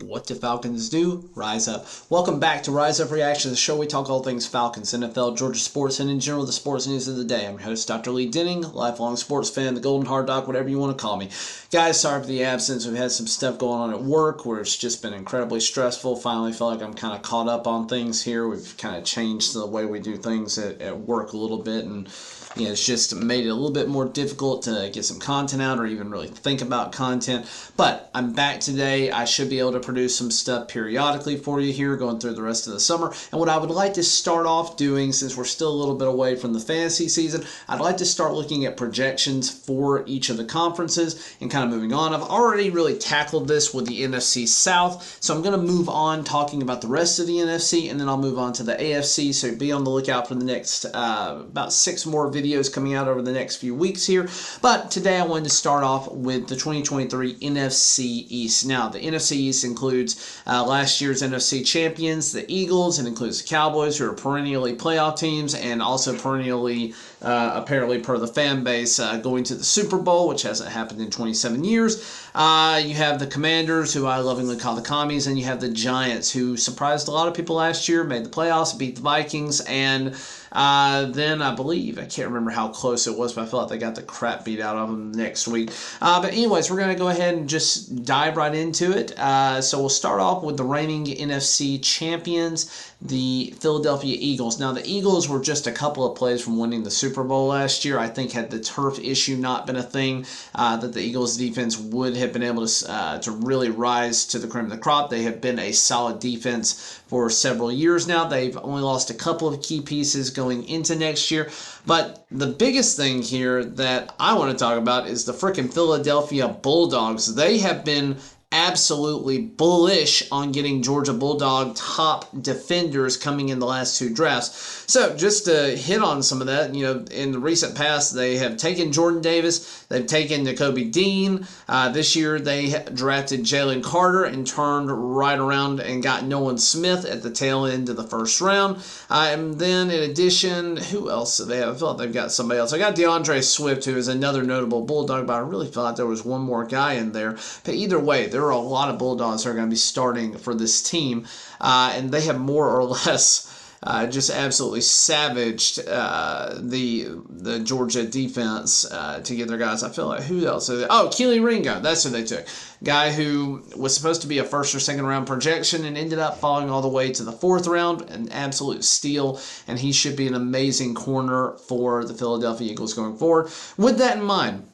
What do Falcons do? Rise up. Welcome back to Rise Up Reactions, the show we talk all things Falcons, NFL, Georgia sports, and in general the sports news of the day. I'm your host, Dr. Lee Denning, lifelong sports fan, the Golden Hard Doc, whatever you want to call me. Guys, sorry for the absence. We've had some stuff going on at work where it's just been incredibly stressful. Finally feel like I'm kind of caught up on things here. We've kind of changed the way we do things at work a little bit, and it's just made it a little bit more difficult to get some content out or even really think about content. But I'm back today. I should be able to produce some stuff periodically for you here going through the rest of the summer. And what I would like to start off doing, since we're still a little bit away from the fantasy season, I'd like to start looking at projections for each of the conferences and kind of moving on. I've already really tackled this with the NFC South, so I'm going to move on talking about the rest of the NFC, and then I'll move on to the AFC, so be on the lookout for the next about 6 more videos coming out over the next few weeks here. But today I wanted to start off with the 2023 NFC East. Now, the NFC East includes last year's NFC champions, the Eagles. It includes the Cowboys, who are perennially playoff teams, and also perennially, apparently per the fan base, going to the Super Bowl, which hasn't happened in 27 years. You have the Commanders, who I lovingly call the Commies, and you have the Giants, who surprised a lot of people last year, made the playoffs, beat the Vikings, and then I believe, I can't remember how close it was, but I feel like they got the crap beat out of them next week. But anyways, we're going to go ahead and just dive right into it. So we'll start off with the reigning NFC champions, the Philadelphia Eagles. Now, the Eagles were just a couple of plays from winning the Super Bowl last year. I think had the turf issue not been a thing, that the Eagles defense would have been able to really rise to the cream of the crop. They have been a solid defense for several years now. They've only lost a couple of key pieces going into next year. But the biggest thing here that I want to talk about is the freaking Philadelphia Bulldogs. They have been absolutely bullish on getting Georgia Bulldog top defenders coming in the last 2 drafts. So just to hit on some of that, in the recent past, they have taken Jordan Davis, they've taken Nakobe Dean. This year they drafted Jalen Carter and turned right around and got Nolan Smith at the tail end of the first round. And then in addition, who else do they have? I feel like they've got somebody else. I got DeAndre Swift, who is another notable Bulldog, but I really felt like there was one more guy in there. But either way, there are a lot of Bulldogs that are going to be starting for this team, and they have more or less just absolutely savaged the Georgia defense to get their guys. I feel like, who else? Keely Ringo. That's who they took. Guy who was supposed to be a first or second round projection and ended up falling all the way to the 4th round. An absolute steal, and he should be an amazing corner for the Philadelphia Eagles going forward. With that in mind,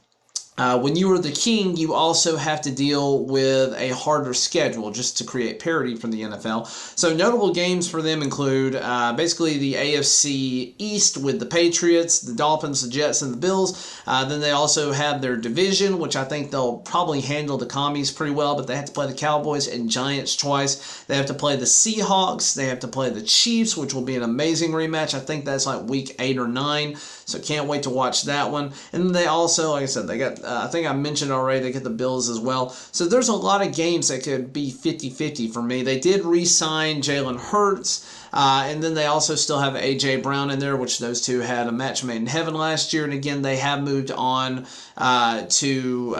when you are the king, you also have to deal with a harder schedule just to create parity for the NFL. So notable games for them include basically the AFC East with the Patriots, the Dolphins, the Jets, and the Bills. Then they also have their division, which I think they'll probably handle the Commies pretty well, but they have to play the Cowboys and Giants twice. They have to play the Seahawks. They have to play the Chiefs, which will be an amazing rematch. I think that's like week 8 or 9, so can't wait to watch that one. And then they also, like I said, they got I think I mentioned already, they get the Bills as well. So there's a lot of games that could be 50-50 for me. They did re-sign Jalen Hurts, and then they also still have A.J. Brown in there, which those two had a match made in heaven last year. And again, they have moved on to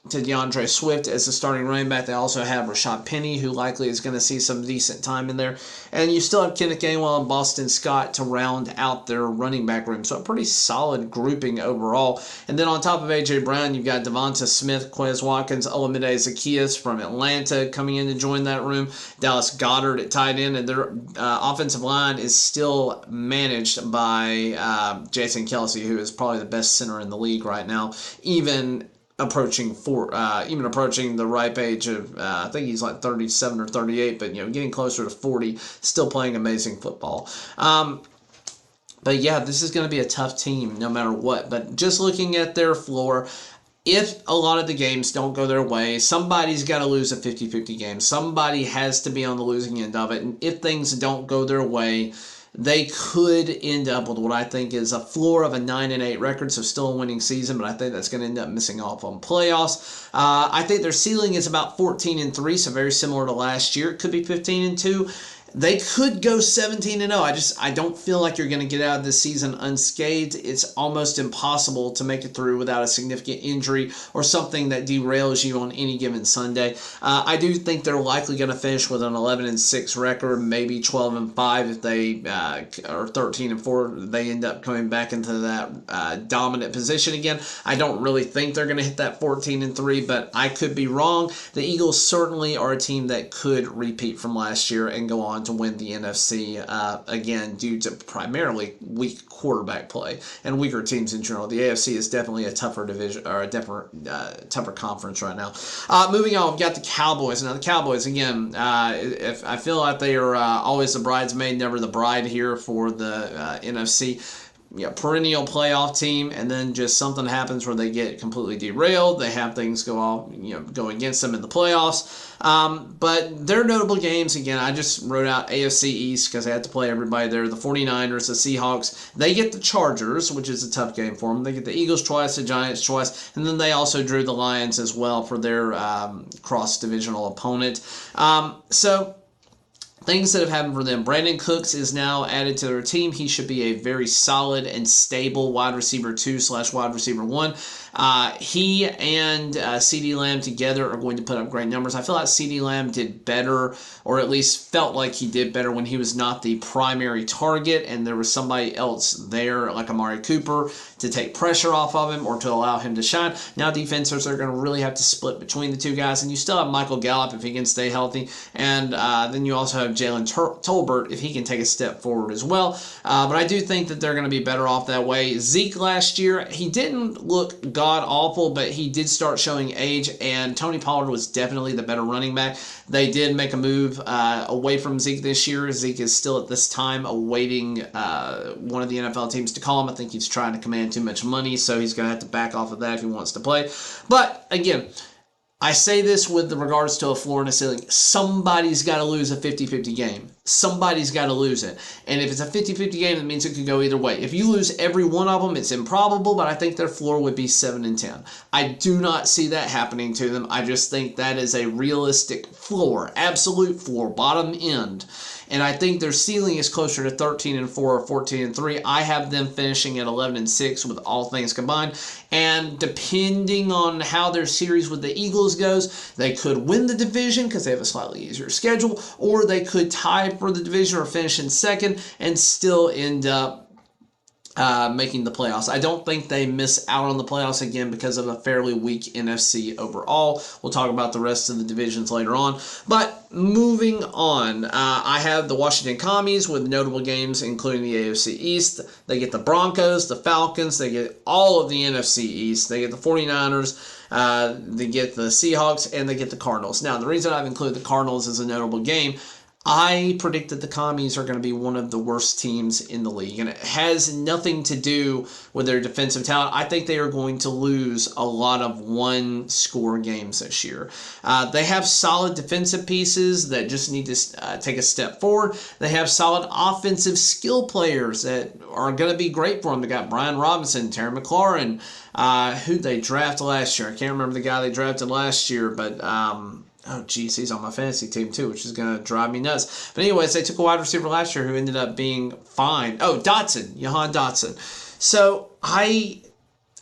DeAndre Swift as the starting running back. They also have Rashad Penny, who likely is going to see some decent time in there. And you still have Kenneth Gainwell and Boston Scott to round out their running back room. So a pretty solid grouping overall. And then on top of A.J. Brown, you've got Devonta Smith, Quez Watkins, Olamide Zaccheaus from Atlanta coming in to join that room. Dallas Goedert at tight end. And their offensive line is still managed by Jason Kelsey, who is probably the best center in the league right now, even approaching the ripe age of I think he's like 37 or 38, but getting closer to 40, still playing amazing football. But yeah, this is going to be a tough team no matter what. But just looking at their floor, if a lot of the games don't go their way, somebody's got to lose a 50-50 game. Somebody has to be on the losing end of it. And if things don't go their way, they could end up with what I think is a floor of a 9-8 record, so still a winning season, but I think that's going to end up missing off on playoffs. I think their ceiling is about 14-3, so very similar to last year. It could be 15-2. They could go 17-0. I don't feel like you're going to get out of this season unscathed. It's almost impossible to make it through without a significant injury or something that derails you on any given Sunday. I do think they're likely going to finish with an 11-6 record, maybe 12-5 if they or 13-4. They end up coming back into that dominant position again. I don't really think they're going to hit that 14-3, but I could be wrong. The Eagles certainly are a team that could repeat from last year and go on to win the NFC again due to primarily weak quarterback play and weaker teams in general. The AFC is definitely a tougher division or a tougher conference right now. Moving on, we've got the Cowboys. Now the Cowboys again, if I feel like they are always the bridesmaid, never the bride here for the NFC. Perennial playoff team, and then just something happens where they get completely derailed. They have things go against them in the playoffs. But their notable games, again, I just wrote out AFC East because I had to play everybody there. The 49ers, the Seahawks, they get the Chargers, which is a tough game for them. They get the Eagles twice, the Giants twice, and then they also drew the Lions as well for their cross-divisional opponent. So things that have happened for them. Brandon Cooks is now added to their team. He should be a very solid and stable wide receiver 2/wide receiver 1. He and CeeDee Lamb together are going to put up great numbers. I feel like CeeDee Lamb did better, or at least felt like he did better when he was not the primary target and there was somebody else there like Amari Cooper to take pressure off of him or to allow him to shine. Now defenses are going to really have to split between the two guys, and you still have Michael Gallup if he can stay healthy, and then you also have Jalen Tolbert if he can take a step forward as well. But I do think that they're going to be better off that way. Zeke last year, he didn't look god-awful, but he did start showing age, and Tony Pollard was definitely the better running back. They did make a move away from Zeke this year. Zeke is still at this time awaiting one of the NFL teams to call him. I think he's trying to command too much money, so he's going to have to back off of that if he wants to play. But, again, I say this with regards to a floor and a ceiling. Somebody's got to lose a 50-50 game. Somebody's got to lose it. And if it's a 50-50 game, that means it could go either way. If you lose every one of them, it's improbable, but I think their floor would be 7-10. I do not see that happening to them. I just think that is a realistic floor, absolute floor, bottom end. And I think their ceiling is closer to 13-4 or 14-3. I have them finishing at 11-6 with all things combined. And depending on how their series with the Eagles goes, they could win the division because they have a slightly easier schedule, or they could tie for the division or finish in second and still end up making the playoffs. I don't think they miss out on the playoffs again because of a fairly weak NFC overall. We'll talk about the rest of the divisions later on. But moving on, I have the Washington Commies with notable games including the AFC East. They get the Broncos, the Falcons, they get all of the NFC East. They get the 49ers, they get the Seahawks, and they get the Cardinals. Now, the reason I've included the Cardinals as a notable game, I predict that the Commies are going to be one of the worst teams in the league, and it has nothing to do with their defensive talent. I think they are going to lose a lot of one-score games this year. They have solid defensive pieces that just need to take a step forward. They have solid offensive skill players that are going to be great for them. They got Brian Robinson, Terry McLaurin, who they drafted last year. I can't remember the guy they drafted last year, but oh, geez, he's on my fantasy team too, which is going to drive me nuts. But anyways, they took a wide receiver last year who ended up being fine. Oh, Jahan Dotson. So I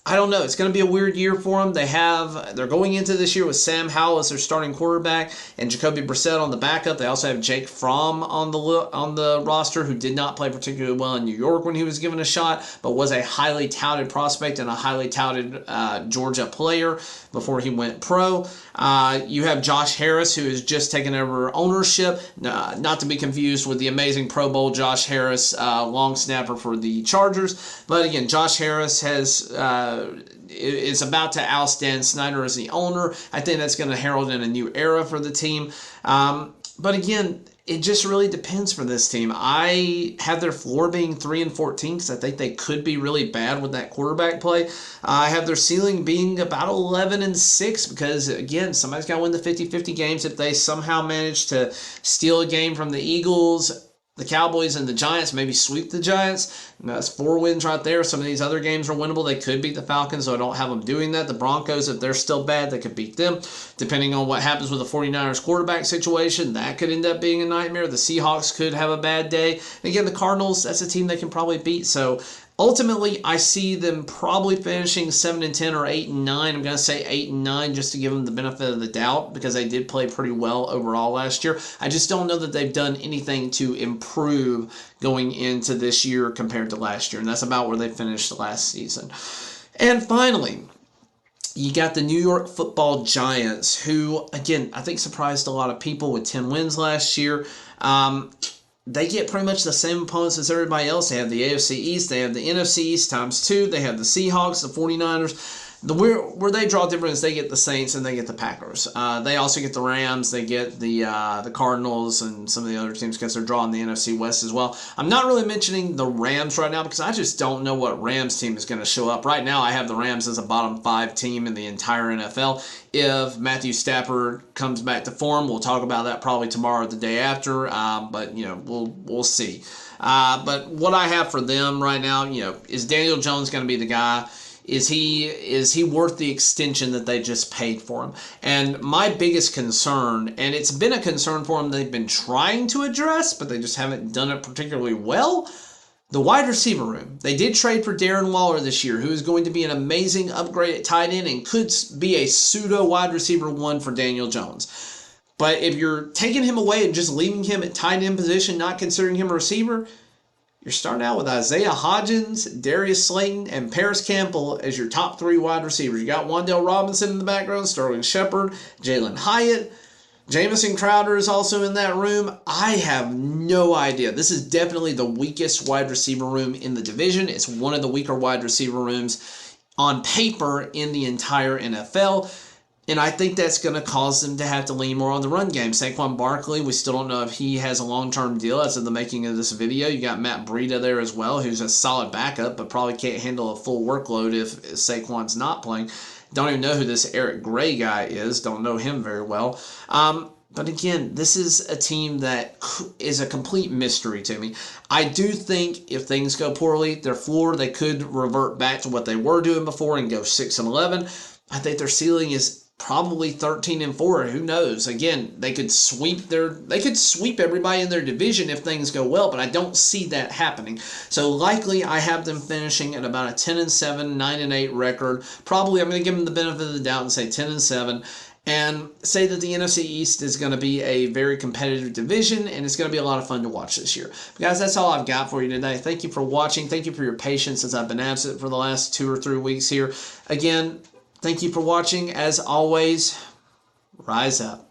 don't know. It's going to be a weird year for them. They're going into this year with Sam Howell as their starting quarterback and Jacoby Brissett on the backup. They also have Jake Fromm on the roster, who did not play particularly well in New York when he was given a shot, but was a highly touted prospect and a highly touted Georgia player before he went pro. You have Josh Harris, who has just taken over ownership, not to be confused with the amazing Pro Bowl Josh Harris, long snapper for the Chargers. But again, Josh Harris is about to oust Dan Snyder as the owner. I think that's going to herald in a new era for the team. But again, it just really depends for this team. I have their floor being 3-14 because I think they could be really bad with that quarterback play. I have their ceiling being about 11-6 because, again, somebody's got to win the 50-50 games. If they somehow manage to steal a game from the Eagles, the Cowboys and the Giants, maybe sweep the Giants. That's 4 wins right there. Some of these other games are winnable. They could beat the Falcons, so I don't have them doing that. The Broncos, if they're still bad, they could beat them. Depending on what happens with the 49ers quarterback situation, that could end up being a nightmare. The Seahawks could have a bad day. And again, the Cardinals, that's a team they can probably beat. So ultimately, I see them probably finishing 7-10 or 8-9. I'm going to say 8-9 just to give them the benefit of the doubt because they did play pretty well overall last year. I just don't know that they've done anything to improve going into this year compared to last year, and that's about where they finished last season. And finally, you got the New York Football Giants, who, again, I think surprised a lot of people with 10 wins last year. They get pretty much the same opponents as everybody else. They have the AFC East. They have the NFC East times 2. They have the Seahawks, the 49ers. Where they draw difference is they get the Saints and they get the Packers. They also get the Rams. They get the Cardinals and some of the other teams because they're drawing the NFC West as well. I'm not really mentioning the Rams right now because I just don't know what Rams team is going to show up. Right now, I have the Rams as a bottom 5 team in the entire NFL. If Matthew Stafford comes back to form, we'll talk about that probably tomorrow or the day after. But we'll see. But what I have for them right now, is Daniel Jones going to be the guy? Is he worth the extension that they just paid for him? And my biggest concern, and it's been a concern for them they've been trying to address, but they just haven't done it particularly well, the wide receiver room. They did trade for Darren Waller this year, who is going to be an amazing upgrade at tight end and could be a pseudo wide receiver 1 for Daniel Jones. But if you're taking him away and just leaving him at tight end position, not considering him a receiver, you're starting out with Isaiah Hodgins, Darius Slayton, and Paris Campbell as your top 3 wide receivers. You got Wan'Dale Robinson in the background, Sterling Shepard, Jalen Hyatt. Jamison Crowder is also in that room. I have no idea. This is definitely the weakest wide receiver room in the division. It's one of the weaker wide receiver rooms on paper in the entire NFL. And I think that's going to cause them to have to lean more on the run game. Saquon Barkley, we still don't know if he has a long-term deal as of the making of this video. You got Matt Breida there as well, who's a solid backup, but probably can't handle a full workload if Saquon's not playing. Don't even know who this Eric Gray guy is. Don't know him very well. But again, this is a team that is a complete mystery to me. I do think if things go poorly, their floor, they could revert back to what they were doing before and go 6-11. I think their ceiling is probably 13-4. Who knows? Again, they could sweep everybody in their division if things go well, but I don't see that happening. So likely I have them finishing at about a 10-7, 9-8 record. Probably I'm going to give them the benefit of the doubt and say 10-7. And say that the NFC East is going to be a very competitive division, and it's going to be a lot of fun to watch this year. But guys, that's all I've got for you today. Thank you for watching. Thank you for your patience as I've been absent for the last 2 or 3 weeks here. Again, thank you for watching. As always, rise up.